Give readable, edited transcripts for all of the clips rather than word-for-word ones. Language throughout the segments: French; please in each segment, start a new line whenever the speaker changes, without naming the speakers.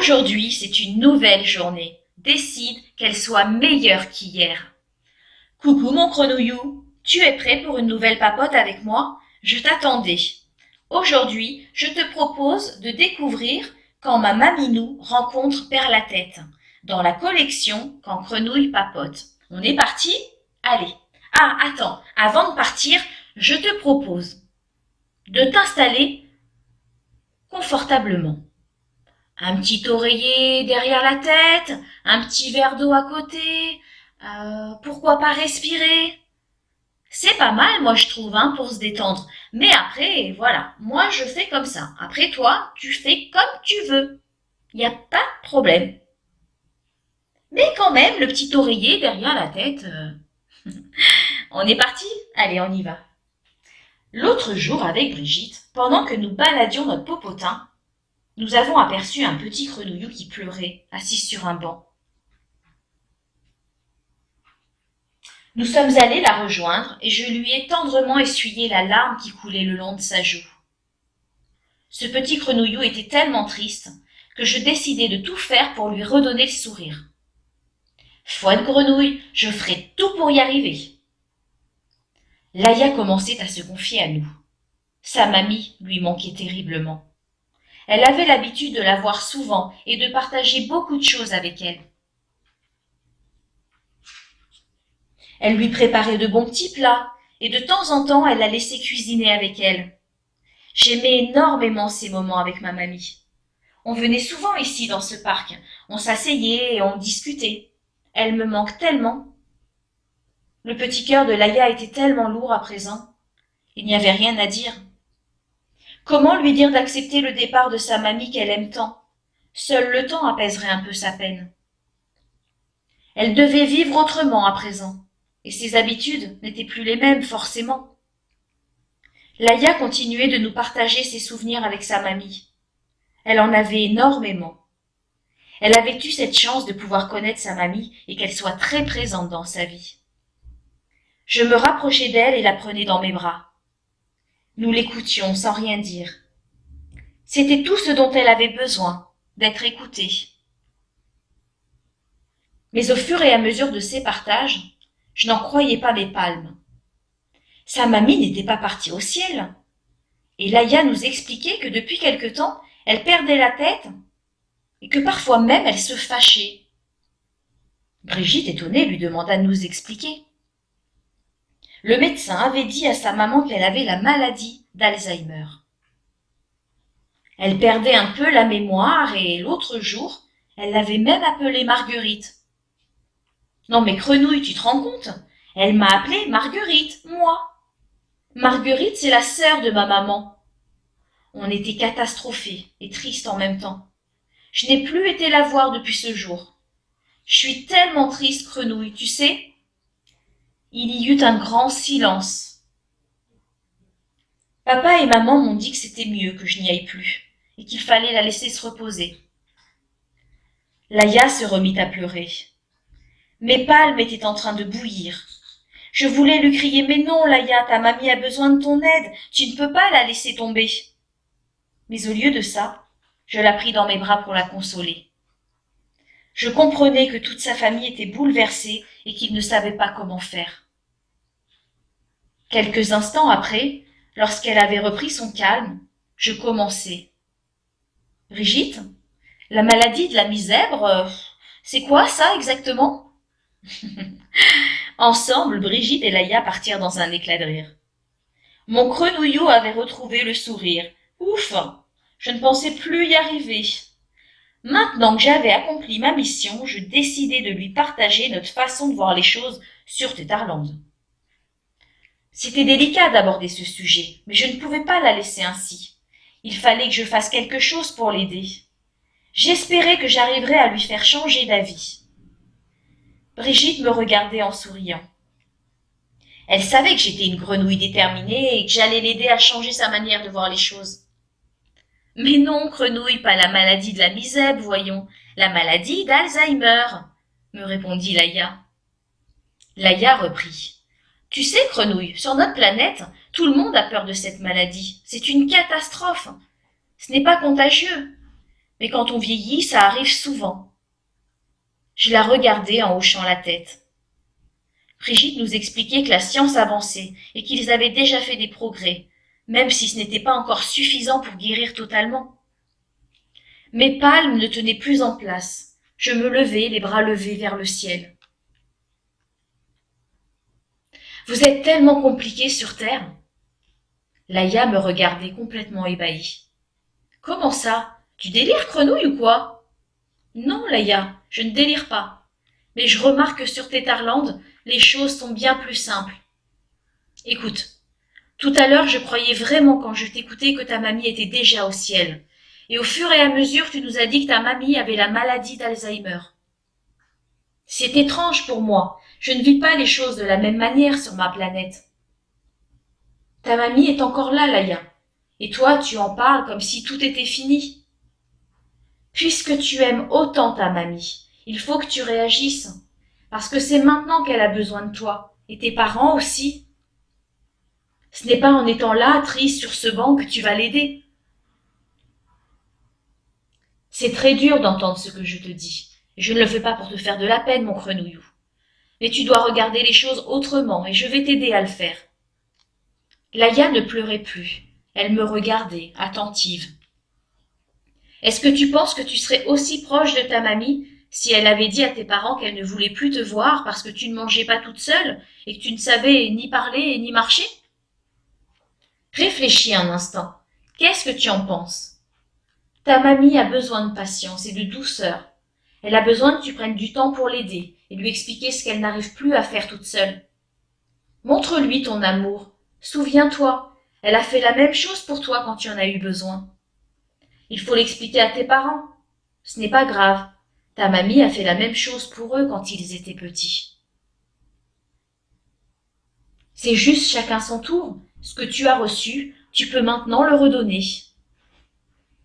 Aujourd'hui, c'est une nouvelle journée. Décide qu'elle soit meilleure qu'hier. Coucou mon grenouillou, tu es prêt pour une nouvelle papote avec moi? Je t'attendais. Aujourd'hui, je te propose de découvrir Quand ma maminou rencontre Père la Tête, dans la collection Quand Grenouille papote. On est parti? Allez. Ah, attends, avant de partir, je te propose de t'installer confortablement. Un petit oreiller derrière la tête, un petit verre d'eau à côté, pourquoi pas respirer? C'est pas mal, moi je trouve, hein, pour se détendre. Mais après, voilà, moi je fais comme ça. Après toi, tu fais comme tu veux. Il n'y a pas de problème. Mais quand même, le petit oreiller derrière la tête. On est parti? Allez, on y va. L'autre jour, avec Brigitte, pendant que nous baladions notre popotin, nous avons aperçu un petit grenouillou qui pleurait, assis sur un banc. Nous sommes allés la rejoindre et je lui ai tendrement essuyé la larme qui coulait le long de sa joue. Ce petit grenouillou était tellement triste que je décidai de tout faire pour lui redonner le sourire. Foi de grenouille, je ferai tout pour y arriver. Laïa commençait à se confier à nous. Sa mamie lui manquait terriblement. Elle avait l'habitude de la voir souvent et de partager beaucoup de choses avec elle. Elle lui préparait de bons petits plats et de temps en temps elle la laissait cuisiner avec elle. J'aimais énormément ces moments avec ma mamie. On venait souvent ici dans ce parc, on s'asseyait et on discutait. Elle me manque tellement. Le petit cœur de Laïa était tellement lourd à présent. Il n'y avait rien à dire. Comment lui dire d'accepter le départ de sa mamie qu'elle aime tant? Seul le temps apaiserait un peu sa peine. Elle devait vivre autrement à présent, et ses habitudes n'étaient plus les mêmes forcément. Laïa continuait de nous partager ses souvenirs avec sa mamie. Elle en avait énormément. Elle avait eu cette chance de pouvoir connaître sa mamie et qu'elle soit très présente dans sa vie. Je me rapprochai d'elle et la prenais dans mes bras. Nous l'écoutions sans rien dire. C'était tout ce dont elle avait besoin, d'être écoutée. Mais au fur et à mesure de ces partages, je n'en croyais pas mes palmes. Sa mamie n'était pas partie au ciel. Et Laïa nous expliquait que depuis quelque temps, elle perdait la tête et que parfois même elle se fâchait. Brigitte, étonnée, lui demanda de nous expliquer. Le médecin avait dit à sa maman qu'elle avait la maladie d'Alzheimer. Elle perdait un peu la mémoire et l'autre jour, elle l'avait même appelée Marguerite. Non mais Grenouille, tu te rends compte? Elle m'a appelée Marguerite, moi. Marguerite, c'est la sœur de ma maman. On était catastrophés et tristes en même temps. Je n'ai plus été la voir depuis ce jour. Je suis tellement triste, Grenouille, tu sais? Il y eut un grand silence. Papa et maman m'ont dit que c'était mieux que je n'y aille plus, et qu'il fallait la laisser se reposer. Laïa se remit à pleurer. Mes palmes étaient en train de bouillir. Je voulais lui crier « Mais non, Laïa, ta mamie a besoin de ton aide, tu ne peux pas la laisser tomber. » Mais au lieu de ça, je la pris dans mes bras pour la consoler. Je comprenais que toute sa famille était bouleversée et qu'ils ne savaient pas comment faire. Quelques instants après, lorsqu'elle avait repris son calme, je commençai. « Brigitte, la maladie de la misèbre, c'est quoi ça exactement ?» Ensemble, Brigitte et Laïa partirent dans un éclat de rire. Mon grenouillou avait retrouvé le sourire. Ouf! Je ne pensais plus y arriver. Maintenant que j'avais accompli ma mission, je décidai de lui partager notre façon de voir les choses sur Tétarland. C'était délicat d'aborder ce sujet, mais je ne pouvais pas la laisser ainsi. Il fallait que je fasse quelque chose pour l'aider. J'espérais que j'arriverais à lui faire changer d'avis. Brigitte me regardait en souriant. Elle savait que j'étais une grenouille déterminée et que j'allais l'aider à changer sa manière de voir les choses. Mais non, grenouille, pas la maladie de la misère, voyons, la maladie d'Alzheimer, me répondit Laïa. Laïa reprit. Tu sais, grenouille, sur notre planète, tout le monde a peur de cette maladie. C'est une catastrophe. Ce n'est pas contagieux. Mais quand on vieillit, ça arrive souvent. Je la regardais en hochant la tête. Brigitte nous expliquait que la science avançait et qu'ils avaient déjà fait des progrès, même si ce n'était pas encore suffisant pour guérir totalement. Mes palmes ne tenaient plus en place. Je me levai, les bras levés vers le ciel. Vous êtes tellement compliqué sur Terre. Laïa me regardait complètement ébahie. Comment ça? Tu délires, Grenouille, ou quoi? Non, Laïa, je ne délire pas. Mais je remarque que sur Tétarland, les choses sont bien plus simples. Écoute, tout à l'heure, je croyais vraiment quand je t'écoutais que ta mamie était déjà au ciel. Et au fur et à mesure, tu nous as dit que ta mamie avait la maladie d'Alzheimer. C'est étrange pour moi. Je ne vis pas les choses de la même manière sur ma planète. Ta mamie est encore là, Laïa. Et toi, tu en parles comme si tout était fini. Puisque tu aimes autant ta mamie, il faut que tu réagisses. Parce que c'est maintenant qu'elle a besoin de toi. Et tes parents aussi. Ce n'est pas en étant là, triste sur ce banc, que tu vas l'aider. C'est très dur d'entendre ce que je te dis. Et je ne le fais pas pour te faire de la peine, mon grenouillou. Mais tu dois regarder les choses autrement, et je vais t'aider à le faire. Laïa ne pleurait plus. Elle me regardait, attentive. Est-ce que tu penses que tu serais aussi proche de ta mamie si elle avait dit à tes parents qu'elle ne voulait plus te voir parce que tu ne mangeais pas toute seule et que tu ne savais ni parler ni marcher? Réfléchis un instant. Qu'est-ce que tu en penses? Ta mamie a besoin de patience et de douceur. Elle a besoin que tu prennes du temps pour l'aider et lui expliquer ce qu'elle n'arrive plus à faire toute seule. Montre-lui ton amour. Souviens-toi, elle a fait la même chose pour toi quand tu en as eu besoin. Il faut l'expliquer à tes parents. Ce n'est pas grave. Ta mamie a fait la même chose pour eux quand ils étaient petits. C'est juste chacun son tour. Ce que tu as reçu, tu peux maintenant le redonner.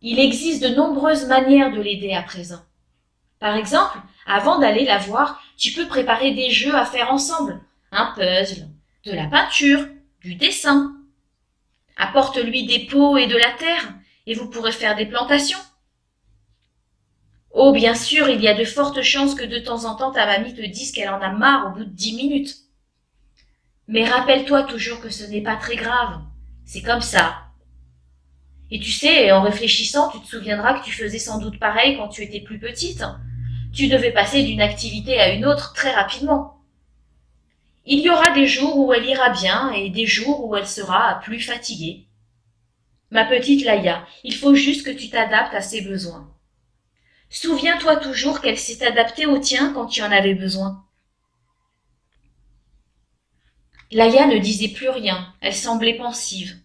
Il existe de nombreuses manières de l'aider à présent. Par exemple, avant d'aller la voir, tu peux préparer des jeux à faire ensemble. Un puzzle, de la peinture, du dessin. Apporte-lui des pots et de la terre, et vous pourrez faire des plantations. Oh, bien sûr, il y a de fortes chances que de temps en temps ta mamie te dise qu'elle en a marre au bout de 10 minutes. Mais rappelle-toi toujours que ce n'est pas très grave. C'est comme ça. Et tu sais, en réfléchissant, tu te souviendras que tu faisais sans doute pareil quand tu étais plus petite. Tu devais passer d'une activité à une autre très rapidement. Il y aura des jours où elle ira bien et des jours où elle sera plus fatiguée. Ma petite Laïa, il faut juste que tu t'adaptes à ses besoins. Souviens-toi toujours qu'elle s'est adaptée aux tiens quand tu en avais besoin. Laïa ne disait plus rien, elle semblait pensive.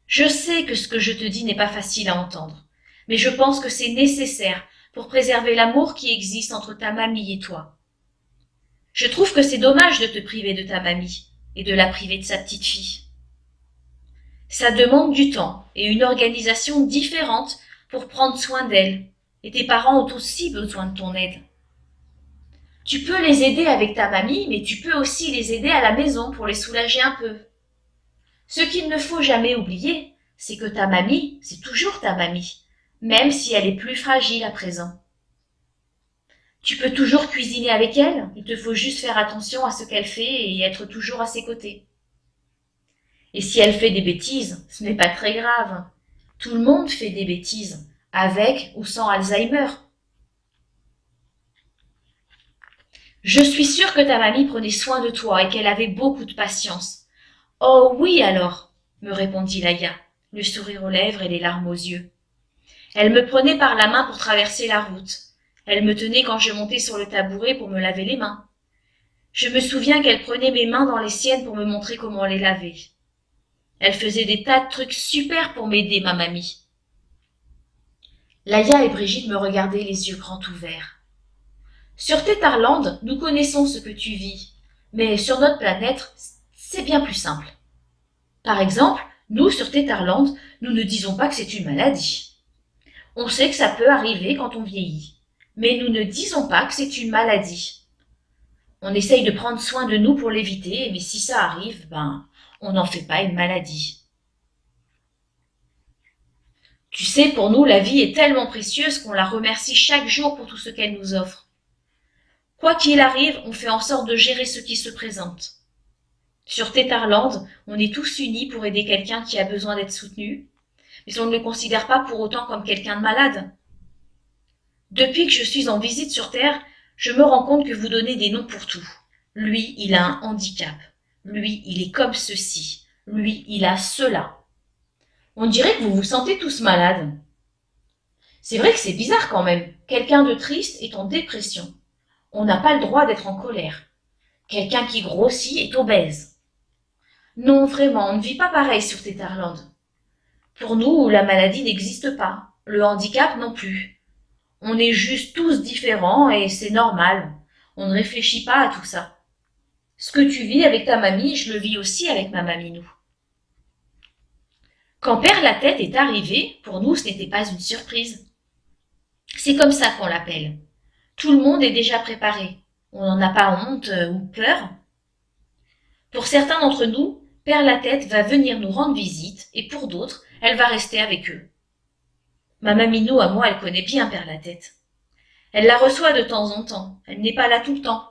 Je sais que ce que je te dis n'est pas facile à entendre, mais je pense que c'est nécessaire pour préserver l'amour qui existe entre ta mamie et toi. Je trouve que c'est dommage de te priver de ta mamie et de la priver de sa petite fille. Ça demande du temps et une organisation différente pour prendre soin d'elle, et tes parents ont aussi besoin de ton aide. Tu peux les aider avec ta mamie, mais tu peux aussi les aider à la maison pour les soulager un peu. Ce qu'il ne faut jamais oublier, c'est que ta mamie, c'est toujours ta mamie, même si elle est plus fragile à présent. Tu peux toujours cuisiner avec elle, il te faut juste faire attention à ce qu'elle fait et être toujours à ses côtés. Et si elle fait des bêtises, ce n'est pas très grave. Tout le monde fait des bêtises, avec ou sans Alzheimer. Je suis sûre que ta mamie prenait soin de toi et qu'elle avait beaucoup de patience. Oh oui alors, me répondit Laïa, le sourire aux lèvres et les larmes aux yeux. Elle me prenait par la main pour traverser la route. Elle me tenait quand je montais sur le tabouret pour me laver les mains. Je me souviens qu'elle prenait mes mains dans les siennes pour me montrer comment les laver. Elle faisait des tas de trucs super pour m'aider, ma mamie. Laïa et Brigitte me regardaient les yeux grands ouverts. Sur Tétarland, nous connaissons ce que tu vis, mais sur notre planète, c'est bien plus simple. Par exemple, nous, sur Tétarland, nous ne disons pas que c'est une maladie. On sait que ça peut arriver quand on vieillit, mais nous ne disons pas que c'est une maladie. On essaye de prendre soin de nous pour l'éviter, mais si ça arrive, on n'en fait pas une maladie. Tu sais, pour nous, la vie est tellement précieuse qu'on la remercie chaque jour pour tout ce qu'elle nous offre. Quoi qu'il arrive, on fait en sorte de gérer ce qui se présente. Sur Tétarland, on est tous unis pour aider quelqu'un qui a besoin d'être soutenu, mais on ne le considère pas pour autant comme quelqu'un de malade. Depuis que je suis en visite sur Terre, je me rends compte que vous donnez des noms pour tout. Lui, il a un handicap. Lui, il est comme ceci. Lui, il a cela. On dirait que vous vous sentez tous malades. C'est vrai que c'est bizarre quand même. Quelqu'un de triste est en dépression. On n'a pas le droit d'être en colère. Quelqu'un qui grossit est obèse. Non, vraiment, on ne vit pas pareil sur Tétarland. Pour nous, la maladie n'existe pas. Le handicap non plus. On est juste tous différents et c'est normal. On ne réfléchit pas à tout ça. Ce que tu vis avec ta mamie, je le vis aussi avec ma maminou. Quand Père la Tête est arrivé, pour nous, ce n'était pas une surprise. C'est comme ça qu'on l'appelle. Tout le monde est déjà préparé. On n'en a pas honte ou peur. Pour certains d'entre nous, Père la Tête va venir nous rendre visite et pour d'autres, elle va rester avec eux. Ma maminou à moi, elle connaît bien Père la Tête. Elle la reçoit de temps en temps. Elle n'est pas là tout le temps.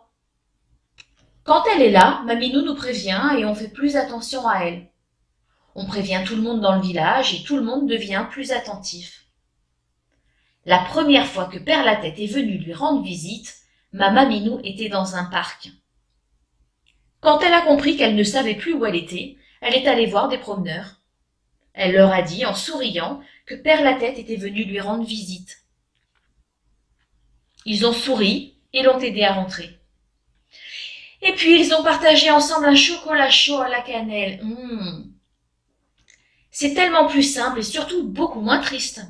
Quand elle est là, Maminou nous prévient et on fait plus attention à elle. On prévient tout le monde dans le village et tout le monde devient plus attentif. La première fois que Père la Tête est venu lui rendre visite, ma Maminou était dans un parc. Quand elle a compris qu'elle ne savait plus où elle est allée voir des promeneurs. Elle leur a dit en souriant que Père la Tête était venu lui rendre visite. Ils ont souri et l'ont aidé à rentrer. Et puis ils ont partagé ensemble un chocolat chaud à la cannelle. C'est tellement plus simple et surtout beaucoup moins triste.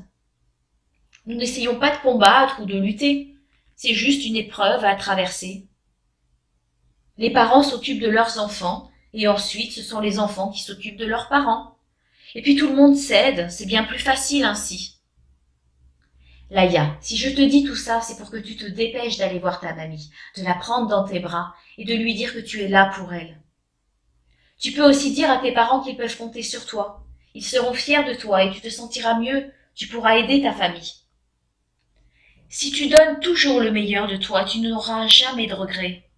Nous n'essayons pas de combattre ou de lutter. C'est juste une épreuve à traverser. Les parents s'occupent de leurs enfants et ensuite ce sont les enfants qui s'occupent de leurs parents. Et puis tout le monde s'aide, c'est bien plus facile ainsi. Laïa, si je te dis tout ça, c'est pour que tu te dépêches d'aller voir ta mamie, de la prendre dans tes bras et de lui dire que tu es là pour elle. Tu peux aussi dire à tes parents qu'ils peuvent compter sur toi. Ils seront fiers de toi et tu te sentiras mieux, tu pourras aider ta famille. Si tu donnes toujours le meilleur de toi, tu n'auras jamais de regrets.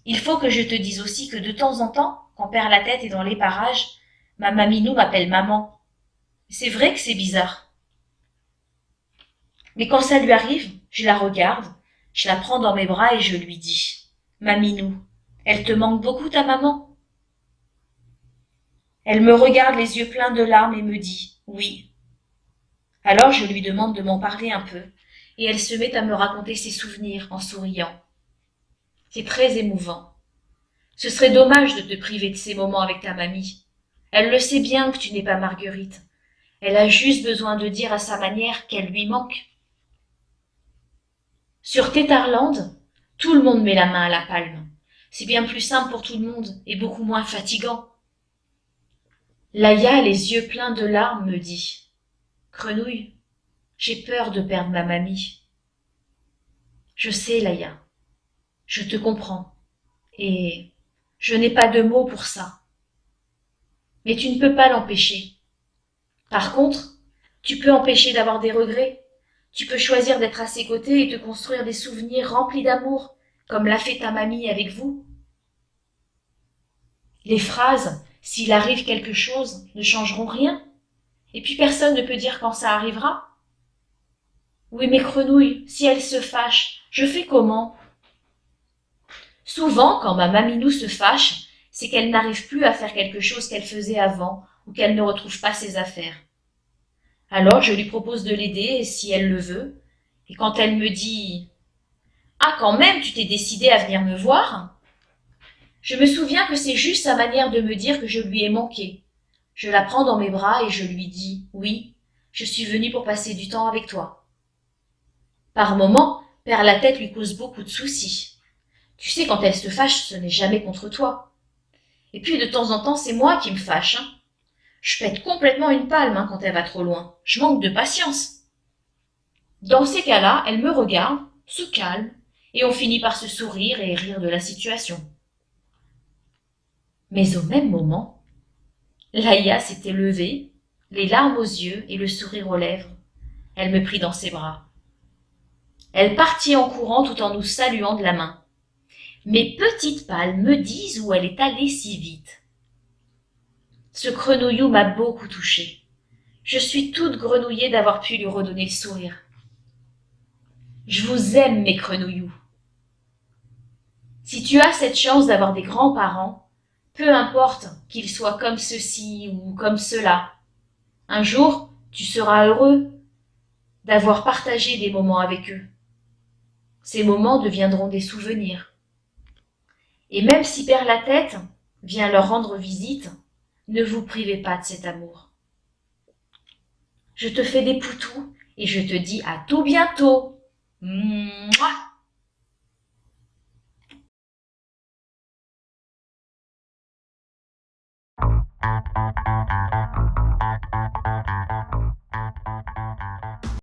Il faut que je te dise aussi que de temps en temps, quand Père la Tête est dans les parages, ma maminou m'appelle maman. C'est vrai que c'est bizarre. Mais quand ça lui arrive, je la regarde, je la prends dans mes bras et je lui dis « Maminou, elle te manque beaucoup ta maman ?» Elle me regarde les yeux pleins de larmes et me dit « Oui ». Alors je lui demande de m'en parler un peu, et elle se met à me raconter ses souvenirs en souriant. C'est très émouvant. Ce serait dommage de te priver de ces moments avec ta mamie. Elle le sait bien que tu n'es pas Marguerite. Elle a juste besoin de dire à sa manière qu'elle lui manque. Sur Tétarland, tout le monde met la main à la palme. C'est bien plus simple pour tout le monde et beaucoup moins fatigant. Laïa, les yeux pleins de larmes, me dit « Grenouille, j'ai peur de perdre ma mamie. » Je sais, Laïa, je te comprends, et je n'ai pas de mots pour ça. Mais tu ne peux pas l'empêcher. Par contre, tu peux empêcher d'avoir des regrets. Tu peux choisir d'être à ses côtés et te construire des souvenirs remplis d'amour, comme l'a fait ta mamie avec vous. Les phrases « s'il arrive quelque chose » ne changeront rien. Et puis personne ne peut dire quand ça arrivera. Oui, mais Grenouille, si elle se fâche, je fais comment? Souvent, quand ma maminou se fâche, c'est qu'elle n'arrive plus à faire quelque chose qu'elle faisait avant ou qu'elle ne retrouve pas ses affaires. Alors je lui propose de l'aider si elle le veut. Et quand elle me dit « Ah, quand même, tu t'es décidée à venir me voir ?» Je me souviens que c'est juste sa manière de me dire que je lui ai manqué. Je la prends dans mes bras et je lui dis « Oui, je suis venue pour passer du temps avec toi. » Par moments, Père la Tête lui cause beaucoup de soucis. Tu sais, quand elle se fâche, ce n'est jamais contre toi. Et puis de temps en temps, c'est moi qui me fâche. Je pète complètement une palme quand elle va trop loin. Je manque de patience. Dans ces cas-là, elle me regarde, se calme, et on finit par se sourire et rire de la situation. Mais au même moment, Laïa s'était levée, les larmes aux yeux et le sourire aux lèvres, elle me prit dans ses bras. Elle partit en courant tout en nous saluant de la main. Mes petites pâles me disent où elle est allée si vite. Ce grenouillou m'a beaucoup touchée. Je suis toute grenouillée d'avoir pu lui redonner le sourire. Je vous aime, mes grenouillous. Si tu as cette chance d'avoir des grands-parents, peu importe qu'ils soient comme ceux-ci ou comme ceux-là, un jour, tu seras heureux d'avoir partagé des moments avec eux. Ces moments deviendront des souvenirs. Et même si Père la Tête vient leur rendre visite, ne vous privez pas de cet amour. Je te fais des poutous et je te dis à tout bientôt. Mouah.